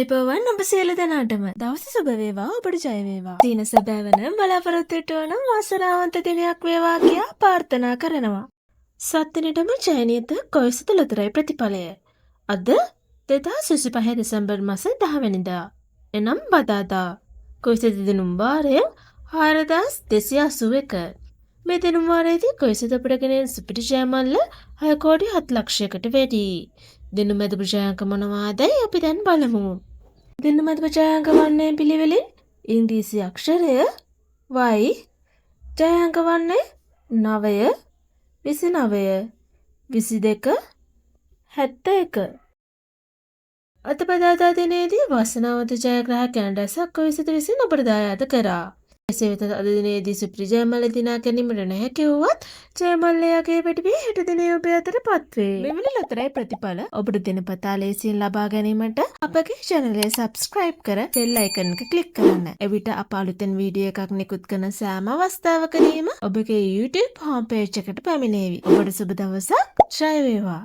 අයිබෝවන් ඔබ සියලු දෙනාටම දවස සුබ වේවා ඔබට ජය වේවා. දින සැබෑවන බලාපොරොත්තු වන වාසනාවන්ත දිනයක් වේවා කියා ප්‍රාර්ථනා කරනවා. සත්දිනටම ජයනියත කොයිසත ලොතරැයි ප්‍රතිඵලය. අද 2025 දෙසැම්බර් මාස 10 වෙනිදා. එනම් බදාදා. කොයිසත දිනුම් වාරය 4281. මේ දිනුම් වාරයේදී කොයිසත අපිටගෙන සුපිරි ජයමල්ල 6 කෝටි 7 ලක්ෂයකට වැඩි. දින මැද ප්‍රජාංක මොනවාදයි අපි දැන් බලමු. දින මැද ප්‍රජාංක වන්නේ පිළිවෙලින් ඉංග්‍රීසි අක්ෂරය y, ජයාංක වන්නේ 9, 29, 22, 71. අද බදාදා දිනේදී වාසනාවන්ත ජයග්‍රාහකයන් රැසක් කොයිසත විසින් ඔබට දායාද කරා. එසේ වෙතත් අද දිනේදී සුපිරි ජයමල්ල දිනා ගැනීමට නොහැකි වුවත් ජයමල්ලයාගේ පිටිපේ හෙට දිනේ ඔබ අතරපත් වේ. මෙවැනි ලොතරැයි ප්‍රතිඵල ඔබට දිනපතා ලේසියෙන් ලබා ගැනීමට අපගේ channel එක subscribe කර bell icon එක click කරන්න. එවිට අප අලුතෙන් වීඩියෝ එකක් නිකුත් කරන සෑම අවස්ථාවකදීම ඔබගේ YouTube home page එකට පැමිණේවි. ඔබට සුබ දවසක්. ජය වේවා.